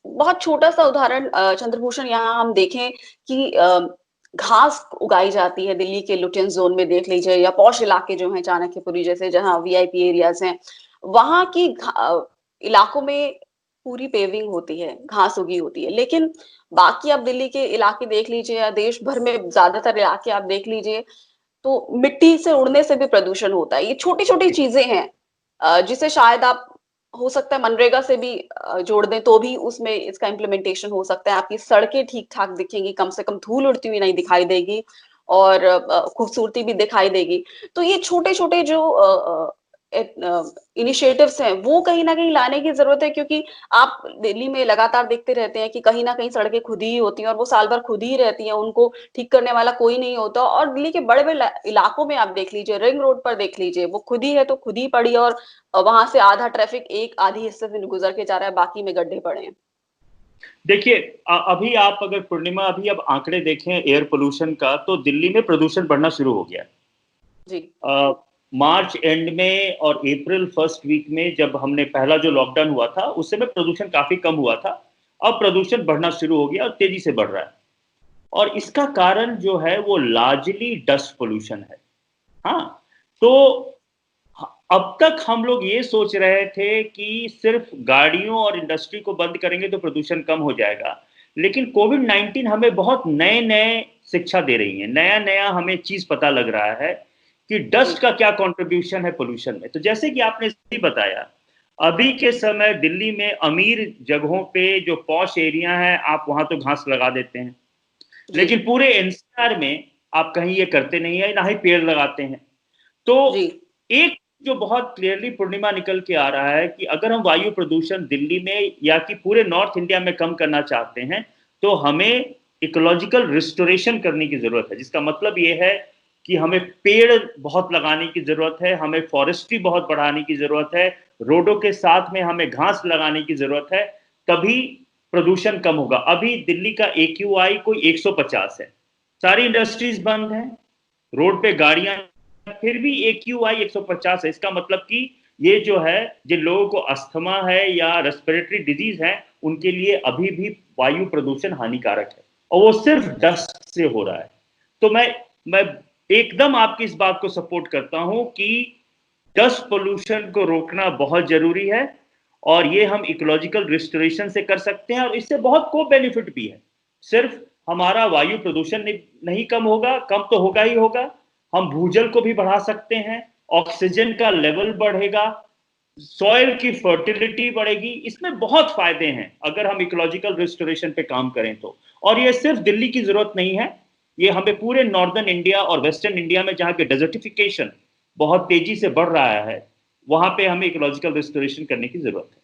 बहुत छोटा सा उदाहरण चंद्रभूषण, यहाँ हम देखें कि घास उगाई जाती है दिल्ली के लुटियंस जोन में, देख लीजिए, या पॉश इलाके जो हैं चाणक्यपुरी जैसे, जहाँ वीआईपी एरियाज हैं, वहां की इलाकों में पूरी पेविंग होती है, घास उगी होती है। लेकिन बाकी आप दिल्ली के इलाके देख लीजिए, या देश भर में ज्यादातर इलाके आप देख लीजिए, तो मिट्टी से उड़ने से भी प्रदूषण होता है। ये छोटी छोटी चीजें हैं जिसे शायद आप, हो सकता है मनरेगा से भी जोड़ दें तो भी उसमें इसका इम्प्लीमेंटेशन हो सकता है। आपकी सड़कें ठीक ठाक दिखेंगी, कम से कम धूल उड़ती हुई नहीं दिखाई देगी, और खूबसूरती भी दिखाई देगी। तो ये छोटे छोटे जो इनिशिएटिव्स हैं वो कहीं ना कहीं लाने की जरूरत है, क्योंकि आप दिल्ली में लगातार देखते रहते हैं कि कहीं ना कहीं सड़कें खुद ही होती हैं, और वो साल भर खुद ही रहती हैं, उनको ठीक करने वाला कोई नहीं होता। और दिल्ली के बड़े बड़े इलाकों में आप देख लीजिए, रिंग रोड पर देख लीजिए, वो खुद ही है तो खुद ही पड़ी है, और वहां से आधा ट्रैफिक एक आधी हिस्से से गुजर के जा रहा है, बाकी में गड्ढे पड़े हैं। देखिए, अभी आप अगर पूर्णिमा अभी अब आंकड़े देखें एयर पोल्यूशन का, तो दिल्ली में प्रदूषण बढ़ना शुरू हो गया। जी। मार्च एंड में और अप्रैल फर्स्ट वीक में जब हमने पहला जो लॉकडाउन हुआ था उस समय प्रदूषण काफी कम हुआ था। अब प्रदूषण बढ़ना शुरू हो गया और तेजी से बढ़ रहा है। और इसका कारण जो है वो लार्जली डस्ट पोल्यूशन है। हाँ, तो अब तक हम लोग ये सोच रहे थे कि सिर्फ गाड़ियों और इंडस्ट्री को बंद करेंगे तो प्रदूषण कम हो जाएगा, लेकिन कोविड-19 हमें बहुत नए नए शिक्षा दे रही है, नया नया हमें चीज पता लग रहा है कि डस्ट का क्या कंट्रीब्यूशन है पोल्यूशन में। तो जैसे कि आपने सही बताया, अभी के समय दिल्ली में अमीर जगहों पे जो पॉश एरिया है, आप वहां तो घास लगा देते हैं, जी। लेकिन पूरे एनसीआर में आप कहीं ये करते नहीं है, ना ही पेड़ लगाते हैं। तो जी। एक जो बहुत क्लियरली पूर्णिमा निकल के आ रहा है कि अगर हम वायु प्रदूषण दिल्ली में या कि पूरे नॉर्थ इंडिया में कम करना चाहते हैं, तो हमें इकोलॉजिकल रिस्टोरेशन करने की जरूरत है, जिसका मतलब ये है कि हमें पेड़ बहुत लगाने की जरूरत है, हमें फॉरेस्ट्री बहुत बढ़ाने की जरूरत है, रोडों के साथ में हमें घास लगाने की जरूरत है, तभी प्रदूषण कम होगा। अभी दिल्ली का AQI कोई 150 है, सारी इंडस्ट्रीज बंद हैं, रोड पे गाड़ियां, फिर भी AQI 150 है। इसका मतलब कि ये जो है, जिन लोगों को अस्थमा है या रेस्पिरेटरी डिजीज है, उनके लिए अभी भी वायु प्रदूषण हानिकारक है, और वो सिर्फ डस्ट से हो रहा है। तो मैं एकदम आपकी इस बात को सपोर्ट करता हूं कि डस्ट पोल्यूशन को रोकना बहुत जरूरी है, और ये हम इकोलॉजिकल रिस्टोरेशन से कर सकते हैं, और इससे बहुत को बेनिफिट भी है। सिर्फ हमारा वायु प्रदूषण नहीं कम होगा, कम तो होगा ही होगा, हम भूजल को भी बढ़ा सकते हैं, ऑक्सीजन का लेवल बढ़ेगा, सॉइल की फर्टिलिटी बढ़ेगी, इसमें बहुत फायदे हैं अगर हम इकोलॉजिकल रिस्टोरेशन पे काम करें तो। और ये सिर्फ दिल्ली की जरूरत नहीं है, ये हमें पूरे नॉर्दर्न इंडिया और वेस्टर्न इंडिया में जहां पे डेजर्टिफिकेशन बहुत तेजी से बढ़ रहा है, वहां पे हमें इकोलॉजिकल रिस्टोरेशन करने की जरूरत है।